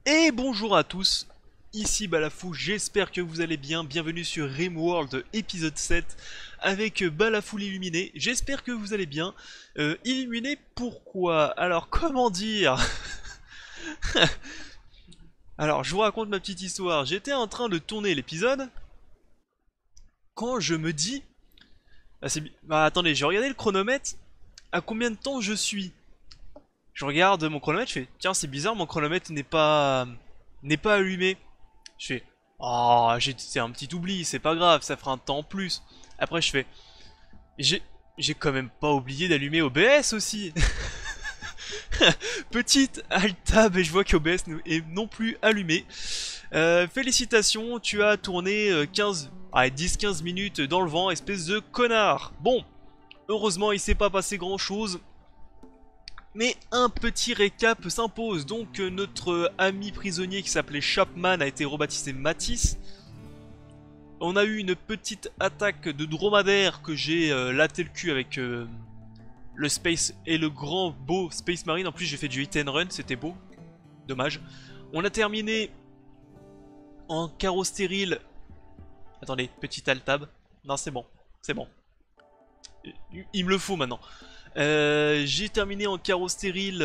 Et bonjour à tous, ici Balafou, j'espère que vous allez bien, bienvenue sur Rimworld épisode 7 avec Balafou l'illuminé, j'espère que vous allez bien. Illuminé pourquoi? Alors comment dire? Alors je vous raconte ma petite histoire, j'étais en train de tourner l'épisode, quand je me dis... Bah attendez, j'ai regardé le chronomètre, à combien de temps je suis? Je regarde mon chronomètre, je fais, tiens c'est bizarre, mon chronomètre n'est pas allumé. Je fais, oh, c'est un petit oubli, c'est pas grave, ça fera un temps en plus. Après, je fais, j'ai, j'ai quand même pas oublié d'allumer OBS aussi. Petite alt-tab et je vois qu'OBS est non plus allumé. Félicitations, tu as tourné 10-15 minutes dans le vent, espèce de connard. Bon, heureusement, il s'est pas passé grand chose. Mais un petit récap s'impose. Donc, notre ami prisonnier qui s'appelait Chapman a été rebaptisé Matisse. On a eu une petite attaque de dromadaire que j'ai laté le cul avec le Space et le grand beau Space Marine. En plus j'ai fait du hit and run, c'était beau. Dommage. On a terminé en carreau stérile. Attendez, petit alt-tab. Non c'est bon, c'est bon. Il me le faut maintenant. J'ai terminé en carreau stérile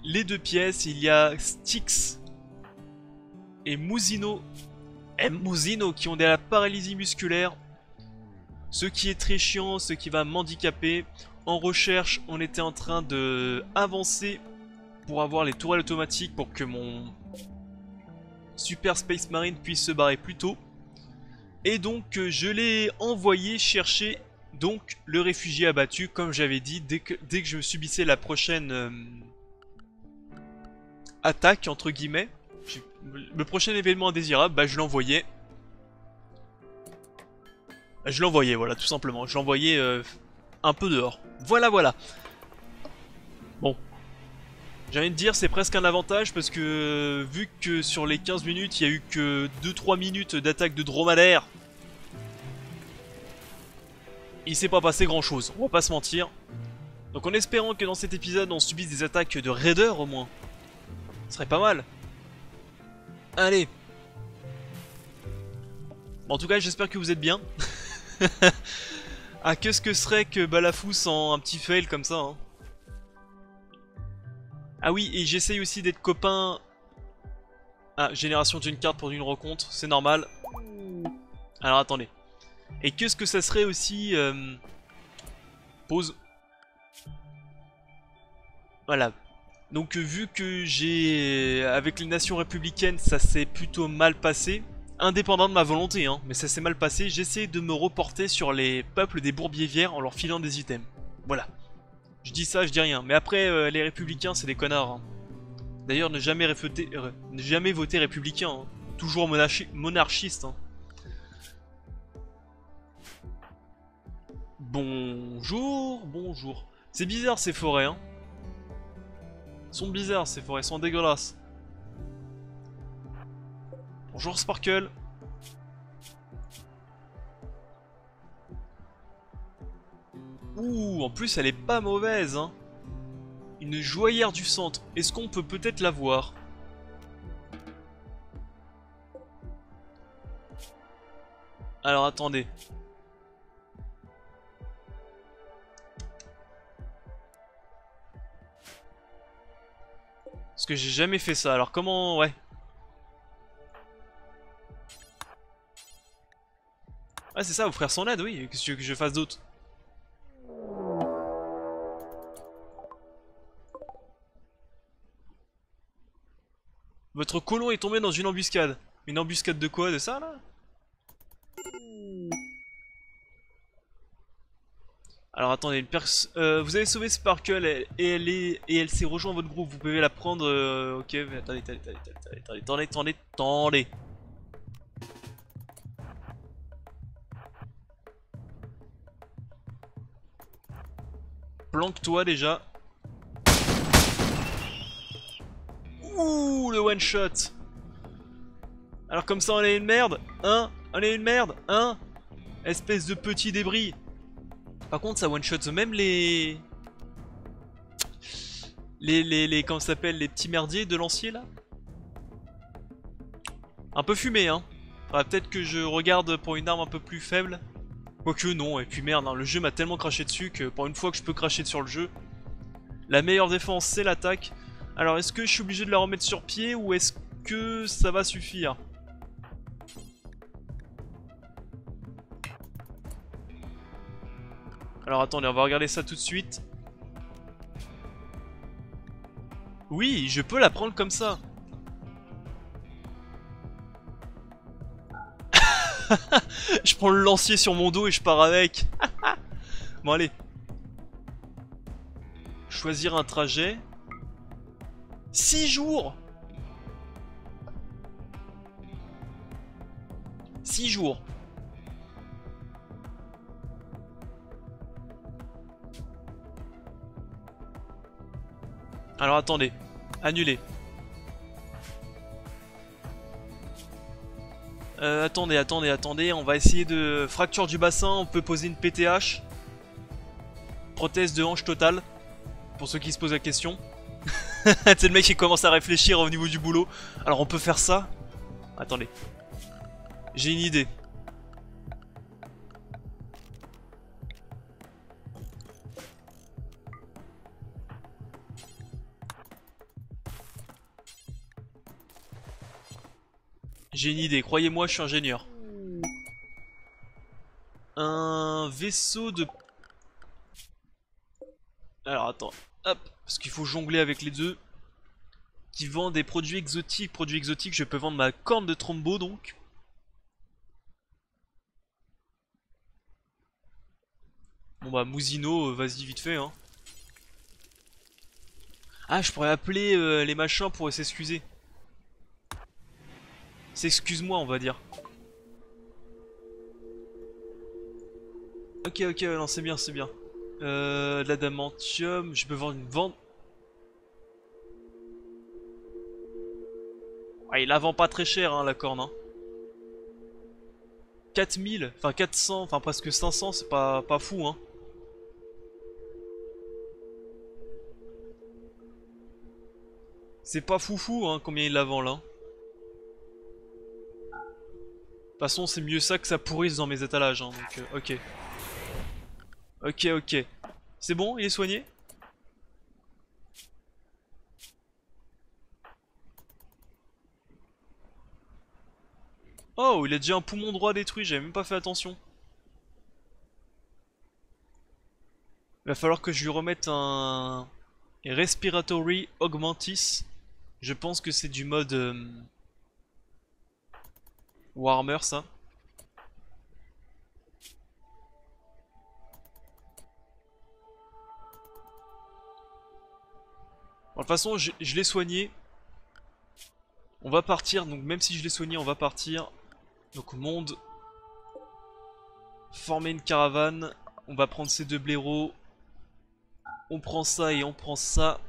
les deux pièces. Il y a Styx et Mousino qui ont de la paralysie musculaire. Ce qui est très chiant, ce qui va m'handicaper. En recherche, on était en train de avancer pour avoir les tourelles automatiques pour que mon Super Space Marine puisse se barrer plus tôt. Et donc je l'ai envoyé chercher donc le réfugié abattu, comme j'avais dit, dès que je subissais la prochaine attaque entre guillemets. Le prochain événement indésirable, bah je l'envoyais. Je l'envoyais, voilà, tout simplement. Je l'envoyais un peu dehors. Voilà, voilà. Bon. J'ai envie de dire, c'est presque un avantage parce que vu que sur les 15 minutes, il y a eu que 2-3 minutes d'attaque de dromadaire, il s'est pas passé grand chose, on va pas se mentir. Donc en espérant que dans cet épisode, on subisse des attaques de raiders au moins. Ce serait pas mal. Allez. Bon, en tout cas, j'espère que vous êtes bien. Ah, qu'est-ce que serait que Balafou sans un petit fail comme ça, hein. Ah oui, et j'essaye aussi d'être copain... Ah, génération d'une carte pour une rencontre, c'est normal. Alors attendez. Et qu'est-ce que ça serait aussi... Pause. Voilà. Donc vu que j'ai... Avec les nations républicaines, ça s'est plutôt mal passé. Indépendant de ma volonté, hein, mais ça s'est mal passé. J'essaie de me reporter sur les peuples des Bourbiévières en leur filant des items. Voilà. Je dis ça, je dis rien. Mais après, les républicains, c'est des connards, hein. D'ailleurs, ne jamais voter républicain, hein. Toujours monarchiste, hein. Bonjour, bonjour. C'est bizarre ces forêts, hein. Elles sont bizarres ces forêts, elles sont dégueulasses. Bonjour Sparkle. Ouh, en plus elle est pas mauvaise, hein. Une joaillère du centre. Est-ce qu'on peut peut-être la voir? Alors attendez. Parce que j'ai jamais fait ça. Alors comment... Ouais. Ah c'est ça, offrir son aide, oui. Qu'est-ce que tu veux que je fasse d'autre? Votre colon est tombé dans une embuscade. Une embuscade de quoi? De ça là? Alors attendez, vous avez sauvé Sparkle et elle s'est rejoint à votre groupe. Vous pouvez la prendre. Ok, mais attendez. Planque-toi déjà. Ouh, le one shot. Alors comme ça on est une merde, hein? On est une merde, hein? Espèce de petit débris. Par contre ça one shot même comment ça s'appelle, les petits merdiers de lancier là. Un peu fumé, hein. Peut-être que je regarde pour une arme un peu plus faible. Quoique non, et puis merde, hein, le jeu m'a tellement craché dessus que pour une fois que je peux cracher sur le jeu, la meilleure défense c'est l'attaque. Alors est-ce que je suis obligé de la remettre sur pied ou est-ce que ça va suffire? Alors attendez, on va regarder ça tout de suite. Oui, je peux la prendre comme ça. Je prends le lancier sur mon dos et je pars avec. Bon allez. Choisir un trajet. 6 jours. 6 jours. Alors attendez. Annuler. Attendez, on va essayer de... Fracture du bassin, on peut poser une PTH. Prothèse de hanche totale. Pour ceux qui se posent la question. C'est le mec qui commence à réfléchir au niveau du boulot. Alors on peut faire ça. Attendez. J'ai une idée. J'ai une idée, croyez-moi, je suis ingénieur. Un vaisseau de... Alors attends, hop, parce qu'il faut jongler avec les deux. Qui vend des produits exotiques. Produits exotiques, je peux vendre ma corne de trombo donc. Bon bah Mousino, vas-y vite fait hein. Ah, je pourrais appeler les machins pour s'excuser. S'excuse-moi on va dire. Ok, non c'est bien, c'est bien. De l'adamantium, je peux vendre une vente. Ah, il la vend pas très cher hein, la corne hein. 4000, enfin 400, enfin presque 500, c'est pas fou hein. C'est pas foufou hein, combien il la vend là. De toute façon c'est mieux ça que ça pourrisse dans mes étalages hein, donc ok. Ok. C'est bon, il est soigné? Oh, il a déjà un poumon droit détruit, j'avais même pas fait attention. Il va falloir que je lui remette un... Respiratory Augmentis. Je pense que c'est du mode... Warhammer ça. Bon, de toute façon, je l'ai soigné. On va partir, donc même si je l'ai soigné, on va partir. Donc monde. Former une caravane. On va prendre ces deux blaireaux. On prend ça et on prend ça.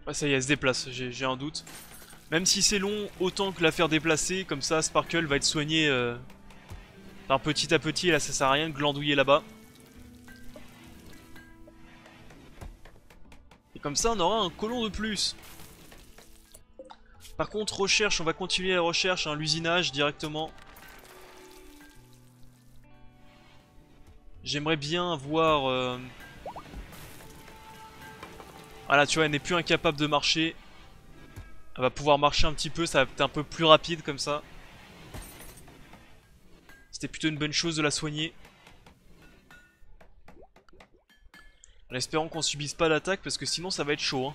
Ah ça y est, elle se déplace, j'ai un doute. Même si c'est long, autant que la faire déplacer, comme ça Sparkle va être soigné enfin, petit à petit, là ça sert à rien de glandouiller là-bas. Et comme ça on aura un colon de plus. Par contre recherche, on va continuer la recherche, hein, l'usinage directement. J'aimerais bien voir... Voilà tu vois elle n'est plus incapable de marcher. Elle va pouvoir marcher un petit peu, ça va être un peu plus rapide comme ça. C'était plutôt une bonne chose de la soigner. En espérant qu'on subisse pas l'attaque parce que sinon ça va être chaud hein.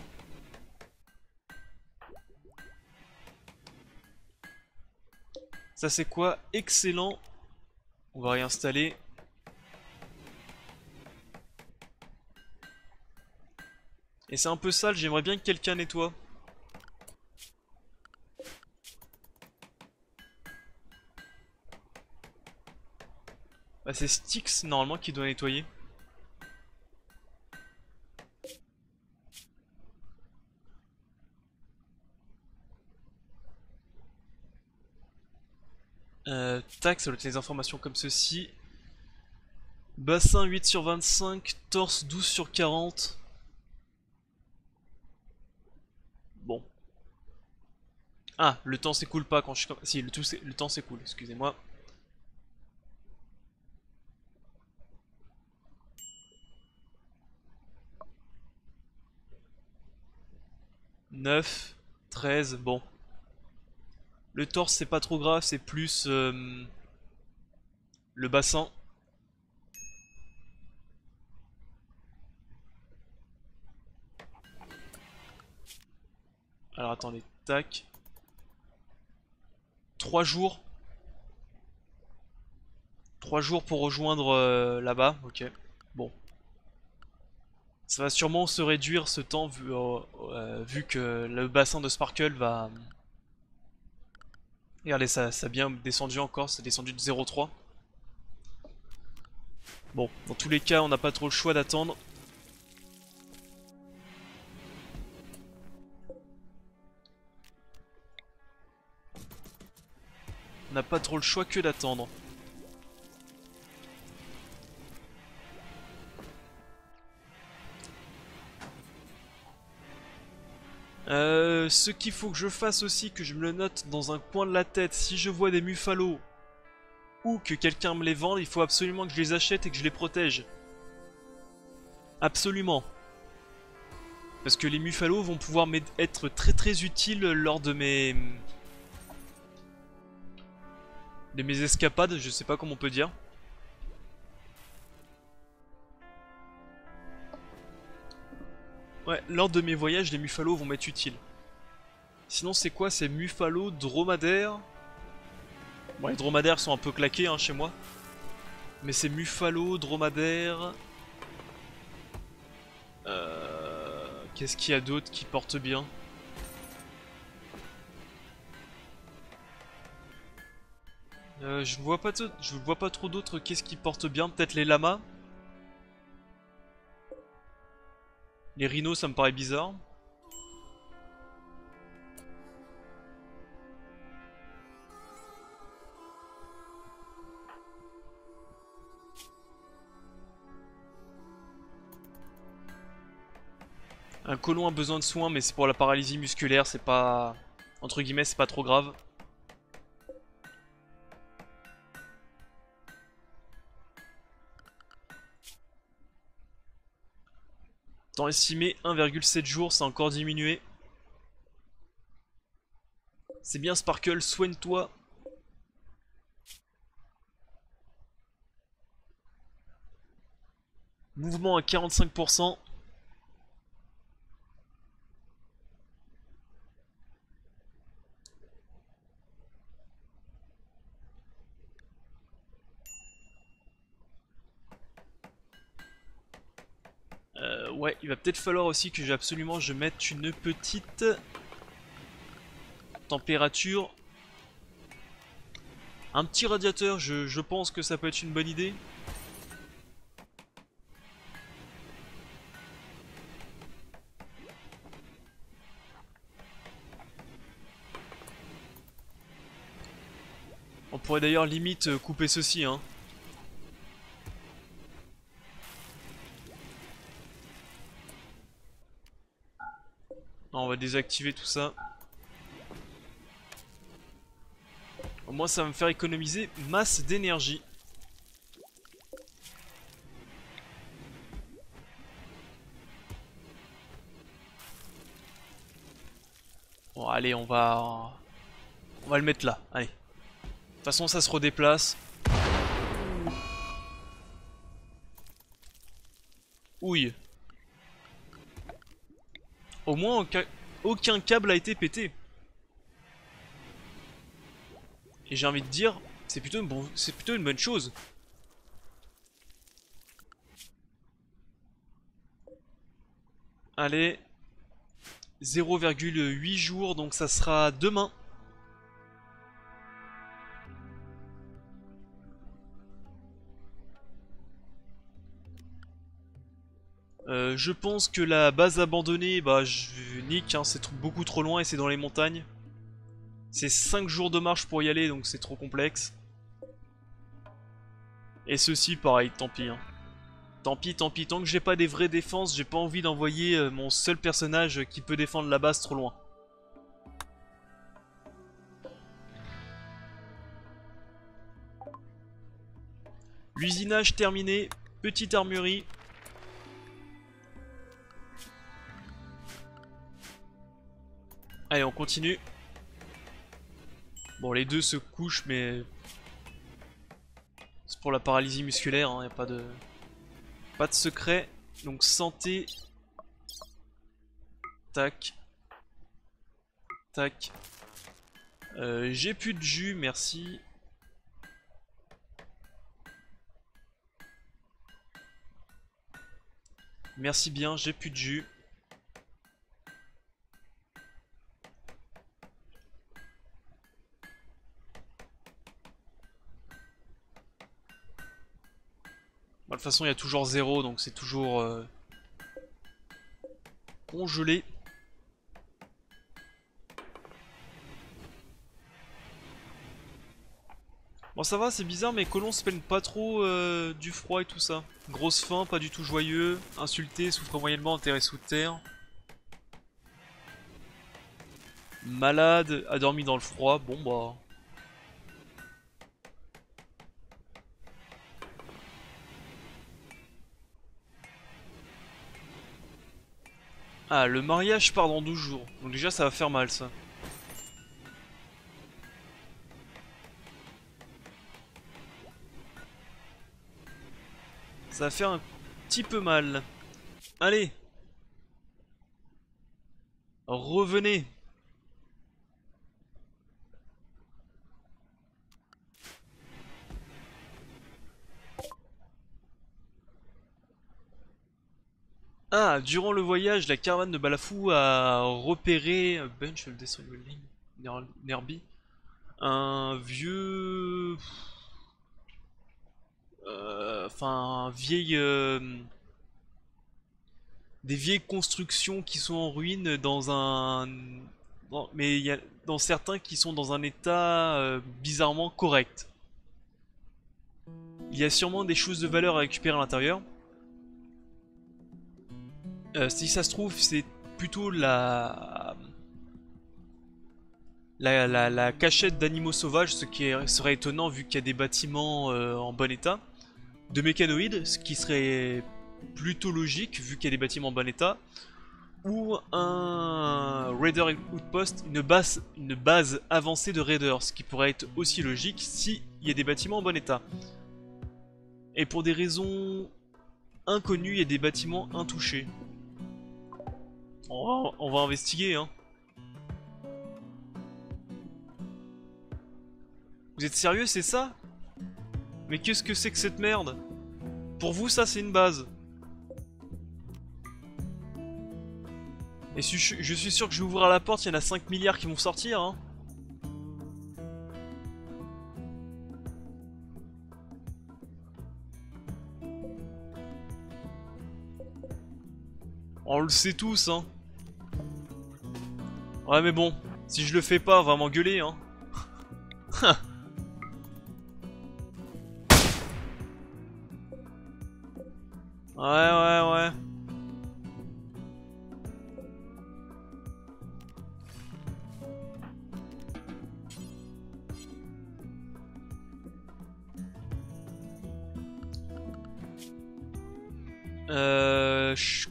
Ça c'est quoi? Excellent. On va réinstaller. Et c'est un peu sale, j'aimerais bien que quelqu'un nettoie. Bah c'est Styx normalement qui doit nettoyer. Tac, ça doit être les informations comme ceci. Bassin 8 sur 25, torse 12 sur 40. Bon. Ah, le temps s'écoule pas quand je... Si, le temps s'écoule, excusez-moi. « 9, 13, bon. Le torse c'est pas trop grave, c'est plus le bassin. Alors attendez, tac. 3 jours. 3 jours pour rejoindre là-bas, ok. Bon. Ça va sûrement se réduire ce temps vu que le bassin de Sparkle va... Regardez, ça a bien descendu encore, c'est descendu de 0,3. Bon, dans tous les cas, on n'a pas trop le choix d'attendre. On n'a pas trop le choix que d'attendre. Ce qu'il faut que je fasse aussi, que je me le note dans un coin de la tête, si je vois des muffalos ou que quelqu'un me les vende, il faut absolument que je les achète et que je les protège. Absolument. Parce que les muffalos vont pouvoir être très très utiles lors de mes escapades, je sais pas comment on peut dire. Ouais, lors de mes voyages, les muffalos vont m'être utiles. Sinon, c'est quoi ces muffalos dromadaires? Bon, les dromadaires sont un peu claqués hein, chez moi. Mais ces muffalos dromadaires... Qu'est-ce qu'il y a d'autre qui porte bien? Je vois pas trop d'autres. Qu'est-ce qui porte bien? Peut-être les lamas? Les rhinos, ça me paraît bizarre. Un colon a besoin de soins, mais c'est pour la paralysie musculaire, c'est pas... Entre guillemets, c'est pas trop grave. Temps estimé 1,7 jours, ça a encore diminué. C'est bien Sparkle, soigne-toi. Mouvement à 45%. Ouais, il va peut-être falloir aussi que je mette une petite température. Un petit radiateur, je pense que ça peut être une bonne idée. On pourrait d'ailleurs limite couper ceci, hein. Non, on va désactiver tout ça. Au moins ça va me faire économiser masse d'énergie. Bon allez, on va le mettre là, allez. De toute façon ça se redéplace. Ouille. Au moins aucun câble a été pété. Et j'ai envie de dire, c'est plutôt une bonne chose. Allez. 0,8 jours, donc ça sera demain. Je pense que la base abandonnée, bah je nique, hein, c'est beaucoup trop loin et c'est dans les montagnes. C'est 5 jours de marche pour y aller, donc c'est trop complexe. Et ceci, pareil, tant pis. Hein. Tant pis, tant pis. Tant que j'ai pas des vraies défenses, j'ai pas envie d'envoyer mon seul personnage qui peut défendre la base trop loin. L'usinage terminé. Petite armurerie. Allez, on continue. Bon, les deux se couchent, mais... c'est pour la paralysie musculaire, hein, y a pas de... pas de secret. Donc, santé. Tac. Tac. J'ai plus de jus, merci. Merci bien, j'ai plus de jus. De toute façon, il y a toujours 0, donc c'est toujours congelé. Bon, ça va, c'est bizarre, mes colons se plaignent pas trop du froid et tout ça. Grosse faim, pas du tout joyeux. Insulté, souffre moyennement, enterré sous terre. Malade, a dormi dans le froid. Bon, bah... ah, le mariage part dans 12 jours. Donc déjà, ça va faire mal, ça. Ça va faire un petit peu mal. Allez. Revenez. Ah, durant le voyage, la caravane de Balafou a repéré Bench of Destroy Building, Nerby, un vieux, enfin, des vieilles constructions qui sont en ruine dans un, mais il y a dans certains qui sont dans un état bizarrement correct. Il y a sûrement des choses de valeur à récupérer à l'intérieur. Si ça se trouve, c'est plutôt la cachette d'animaux sauvages, ce qui serait étonnant vu qu'il y a des bâtiments en bon état. De mécanoïdes, ce qui serait plutôt logique vu qu'il y a des bâtiments en bon état. Ou un Raider Outpost, une base avancée de Raiders, ce qui pourrait être aussi logique s'il y a des bâtiments en bon état. Et pour des raisons inconnues, il y a des bâtiments intouchés. On va investiguer, hein. Vous êtes sérieux, c'est ça? Mais qu'est-ce que c'est que cette merde? Pour vous, ça, c'est une base. Et je suis sûr que je vais ouvrir la porte, il y en a 5 milliards qui vont sortir, hein. On le sait tous, hein. Ouais, mais bon, si je le fais pas, on va m'engueuler, hein. Ouais, ouais, ouais.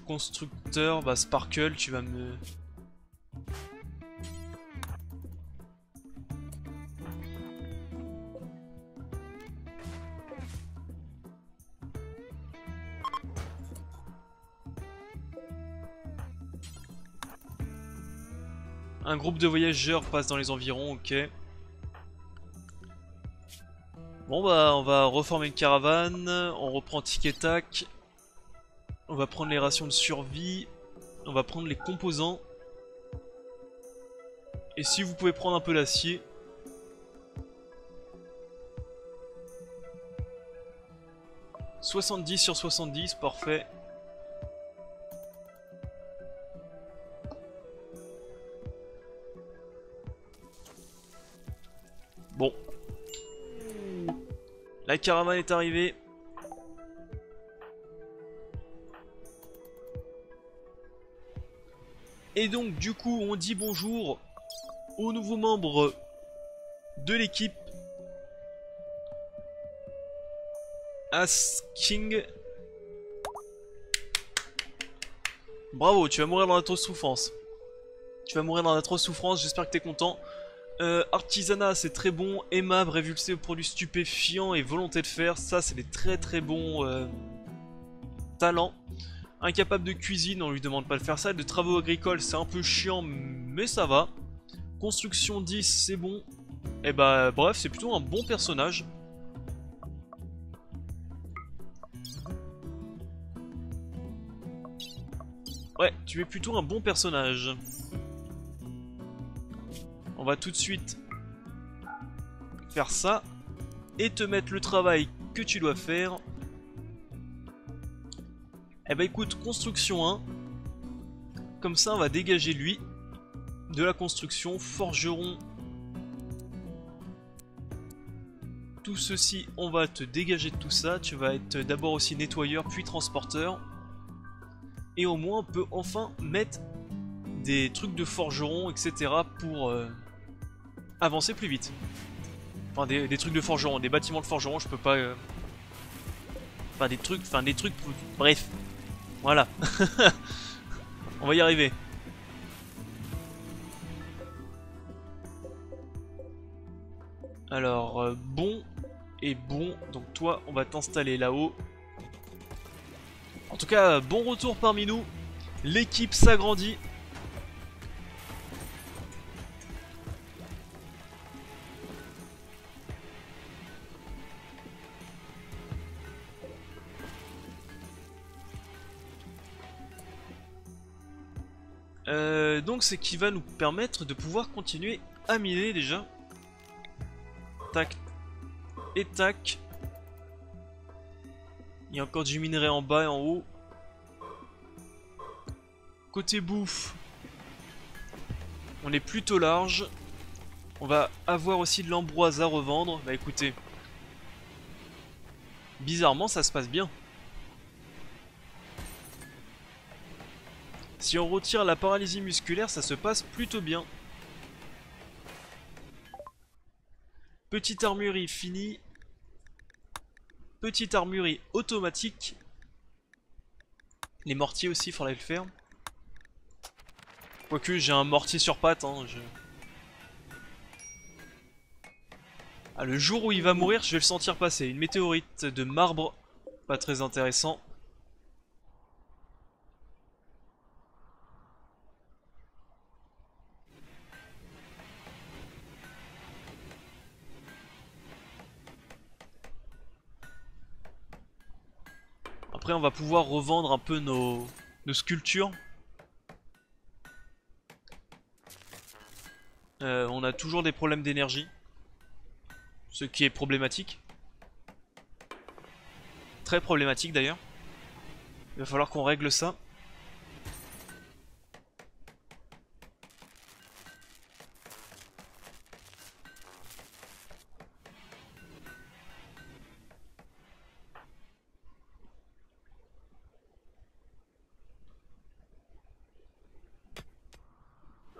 Constructeur, bah Sparkle, tu vas me... Un groupe de voyageurs passe dans les environs, ok. Bon bah on va reformer une caravane, on reprend Tic Tac. On va prendre les rations de survie, on va prendre les composants. Et si vous pouvez prendre un peu d'acier. « 70 sur 70, parfait. » La caravane est arrivée. Et donc du coup on dit bonjour aux nouveaux membres de l'équipe. Asking. Bravo, tu vas mourir dans l'atroce souffrance. Tu vas mourir dans l'atroce souffrance, j'espère que t'es content. Artisanat, c'est très bon. Aimable, révulsé aux produits stupéfiants et volonté de faire. Ça, c'est des très bons talents. Incapable de cuisine, on lui demande pas de faire ça. De travaux agricoles, c'est un peu chiant, mais ça va. Construction 10, c'est bon. Et bah, bref, c'est plutôt un bon personnage. Ouais, tu es plutôt un bon personnage. On va tout de suite faire ça et te mettre le travail que tu dois faire. Eh bah écoute, construction 1. Comme ça on va dégager lui de la construction, forgeron. Tout ceci, on va te dégager de tout ça. Tu vas être d'abord aussi nettoyeur puis transporteur. Et au moins on peut enfin mettre des trucs de forgeron, etc. pour avancer plus vite. Enfin des trucs de forgeron, des bâtiments de forgeron, je peux pas... Enfin des trucs... Bref. Voilà. On va y arriver. Alors, bon et bon. Donc toi, on va t'installer là-haut. En tout cas, bon retour parmi nous. L'équipe s'agrandit. Donc c'est qui va nous permettre de pouvoir continuer à miner déjà. Tac. Et tac. Il y a encore du minerai en bas et en haut. Côté bouffe, on est plutôt large. On va avoir aussi de l'ambroise à revendre. Bah écoutez, bizarrement ça se passe bien. Si on retire la paralysie musculaire, ça se passe plutôt bien. Petite armurerie finie. Petite armurerie automatique. Les mortiers aussi, faudrait le faire. Quoique j'ai un mortier sur pattes. Hein, Ah, le jour où il va mourir, je vais le sentir passer. Une météorite de marbre. Pas très intéressant. Après on va pouvoir revendre un peu nos sculptures. On a toujours des problèmes d'énergie. Ce qui est problématique. Très problématique d'ailleurs. Il va falloir qu'on règle ça.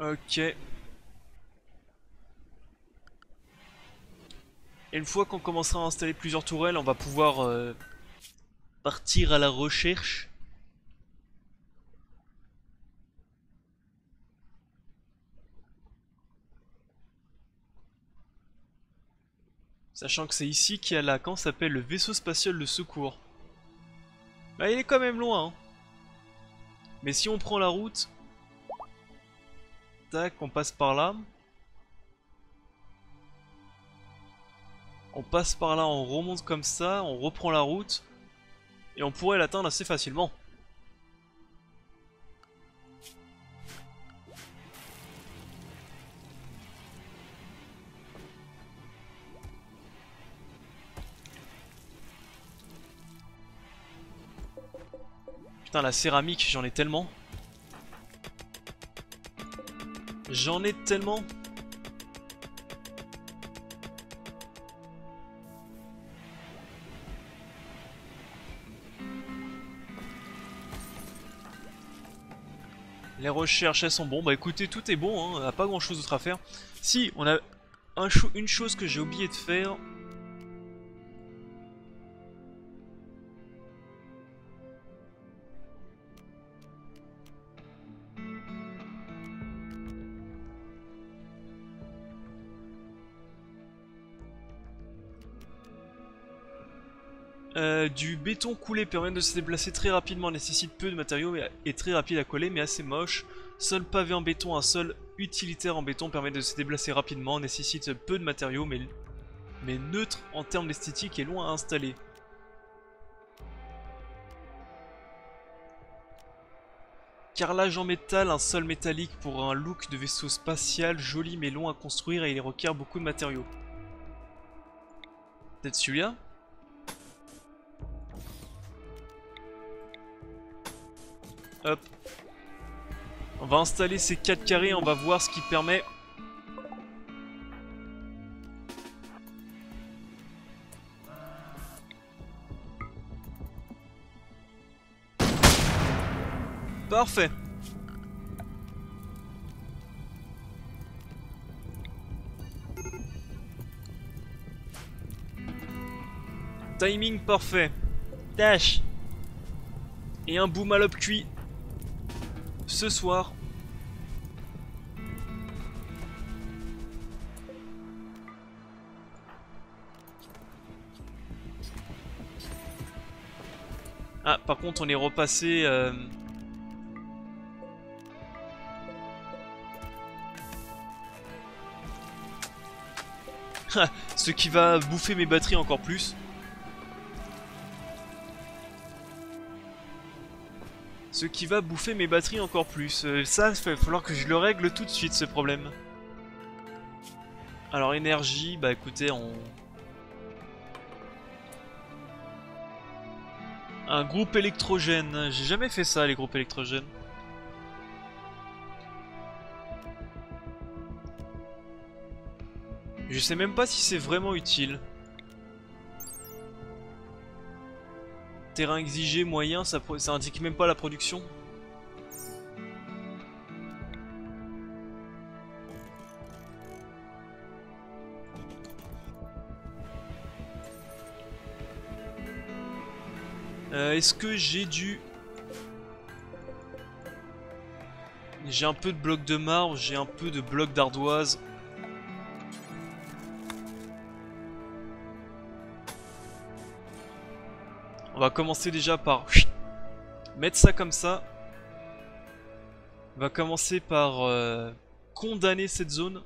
Ok. Et une fois qu'on commencera à installer plusieurs tourelles, on va pouvoir partir à la recherche. Sachant que c'est ici qu'il y a la camp s'appelle le vaisseau spatial de secours. Bah il est quand même loin. Hein. Mais si on prend la route... Tac, on passe par là. On passe par là, on remonte comme ça, on reprend la route. Et on pourrait l'atteindre assez facilement. Putain, la céramique, j'en ai tellement. J'en ai tellement. Les recherches, elles sont bon. Bah écoutez, tout est bon, hein. On n'a pas grand chose d'autre à faire. Si, on a une chose que j'ai oublié de faire. Du béton coulé permet de se déplacer très rapidement, nécessite peu de matériaux et est très rapide à coller mais assez moche. Seul pavé en béton, un seul utilitaire en béton permet de se déplacer rapidement, nécessite peu de matériaux mais neutre en termes d'esthétique et loin à installer. Carrelage en métal, un sol métallique pour un look de vaisseau spatial, joli mais long à construire et il requiert beaucoup de matériaux. Peut-être celui-là? Hop. On va installer ces 4 carrés, on va voir ce qui permet. Parfait. Timing parfait. Dash. Et un boom à l'op cuit. Ce soir. Ah, par contre, on est repassé. Ce qui va bouffer mes batteries encore plus. Ce qui va bouffer mes batteries encore plus. Ça, il va falloir que je le règle tout de suite, ce problème. Alors, énergie, bah écoutez, un groupe électrogène. J'ai jamais fait ça, les groupes électrogènes. Je sais même pas si c'est vraiment utile. Terrain exigé, moyen, ça indique même pas la production. Est-ce que j'ai du... J'ai un peu de blocs de marbre, j'ai un peu de blocs d'ardoise. On va commencer déjà par mettre ça comme ça. On va commencer par condamner cette zone.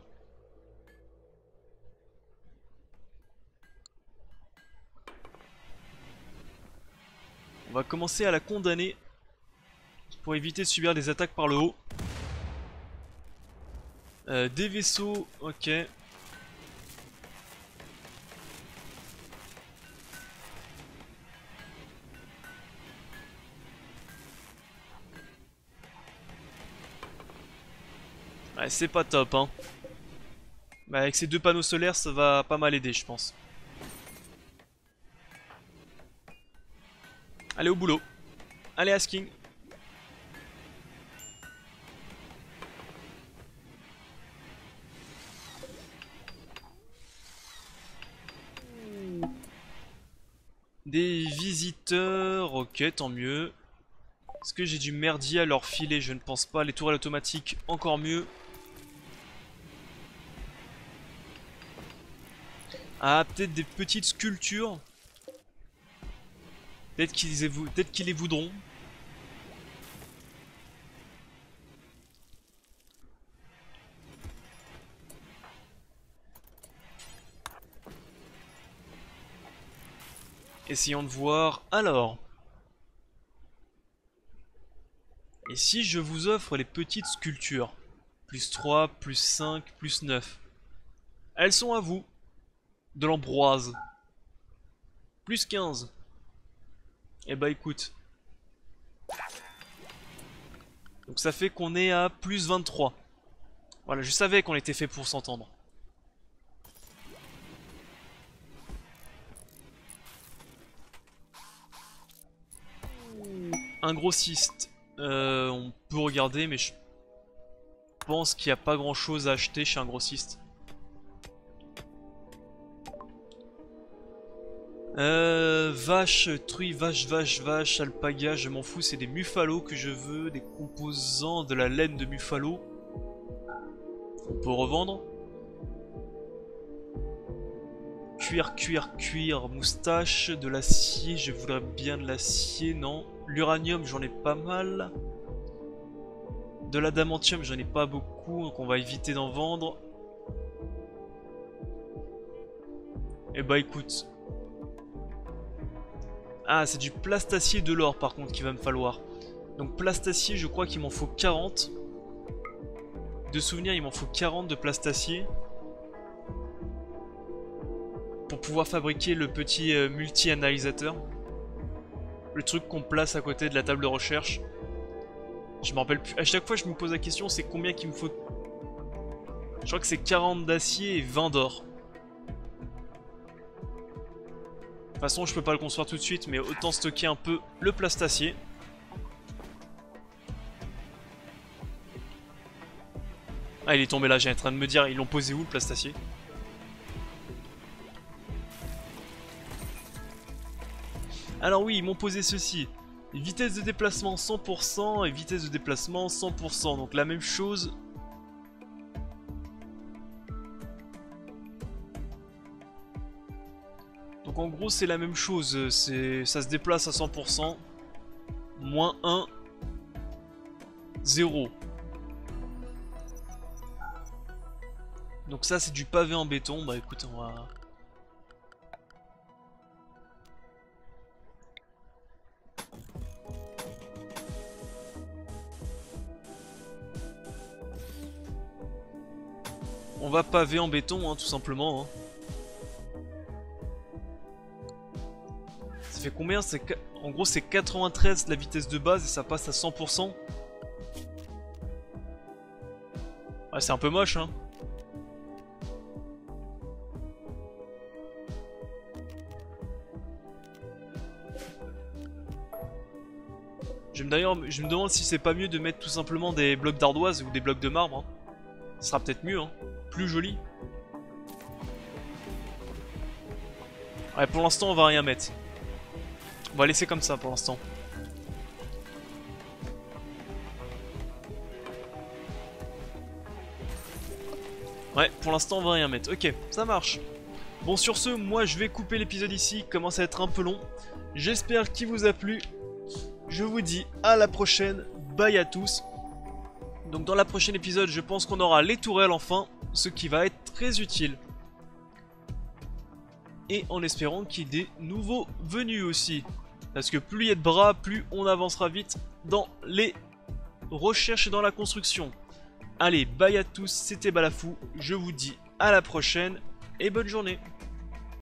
On va commencer à la condamner pour éviter de subir des attaques par le haut. Des vaisseaux, ok. Ouais, c'est pas top, hein. Bah, avec ces 2 panneaux solaires, ça va pas mal aider, je pense. Allez au boulot. Allez, Asking. Des visiteurs, ok, tant mieux. Est-ce que j'ai du merdier à leur filer? Je ne pense pas. Les tourelles automatiques, encore mieux. Ah, peut-être des petites sculptures. Peut-être qu'ils les voudront. Essayons de voir. Alors. Et si je vous offre les petites sculptures? Plus 3, plus 5, plus 9. Elles sont à vous. De l'ambroise. Plus 15. Eh bah écoute. Donc ça fait qu'on est à plus 23. Voilà, je savais qu'on était fait pour s'entendre. Un grossiste. On peut regarder, mais pense qu'il n'y a pas grand chose à acheter chez un grossiste. Vache, truie, vache, alpaga, je m'en fous, c'est des muffalos que je veux, des composants de la laine de muffalo. On peut revendre. Cuir, moustache, de l'acier, je voudrais bien de l'acier, non. L'uranium, j'en ai pas mal. De l'adamantium, j'en ai pas beaucoup, donc on va éviter d'en vendre. Et bah écoute. Ah, c'est du plastacier de l'or par contre qu'il va me falloir. Donc plastacier, je crois qu'il m'en faut 40. De souvenir, il m'en faut 40 de plastacier. Pour pouvoir fabriquer le petit multi-analysateur. Le truc qu'on place à côté de la table de recherche. Je me rappelle plus. À chaque fois je me pose la question, c'est combien qu'il me faut. Je crois que c'est 40 d'acier et 20 d'or. De toute façon je peux pas le construire tout de suite, mais autant stocker un peu le plastacier. Ah, il est tombé là, j'ai en train de me dire, ils l'ont posé où le plastacier? Alors oui, ils m'ont posé ceci. Vitesse de déplacement 100% et vitesse de déplacement 100%. Donc la même chose. Donc en gros c'est la même chose. Ça se déplace à 100%. Moins 1. 0. Donc ça c'est du pavé en béton. Bah écoute, on va... On va paver en béton, hein, tout simplement. Hein. Ça fait combien? En gros, c'est 93 la vitesse de base et ça passe à 100%. Ah, c'est un peu moche, hein. Je me demande si c'est pas mieux de mettre tout simplement des blocs d'ardoise ou des blocs de marbre. Hein. Ce sera peut-être mieux, hein. Plus joli. Ouais, pour l'instant, on va rien mettre. On va laisser comme ça pour l'instant. Ouais, pour l'instant, on va rien mettre. Ok, ça marche. Bon, sur ce, moi, je vais couper l'épisode ici. Il commence à être un peu long. J'espère qu'il vous a plu. Je vous dis à la prochaine. Bye à tous. Donc dans la prochaine épisode, je pense qu'on aura les tourelles enfin, ce qui va être très utile. Et en espérant qu'il y ait des nouveaux venus aussi. Parce que plus il y a de bras, plus on avancera vite dans les recherches et dans la construction. Allez, bye à tous, c'était Balafou, je vous dis à la prochaine et bonne journée.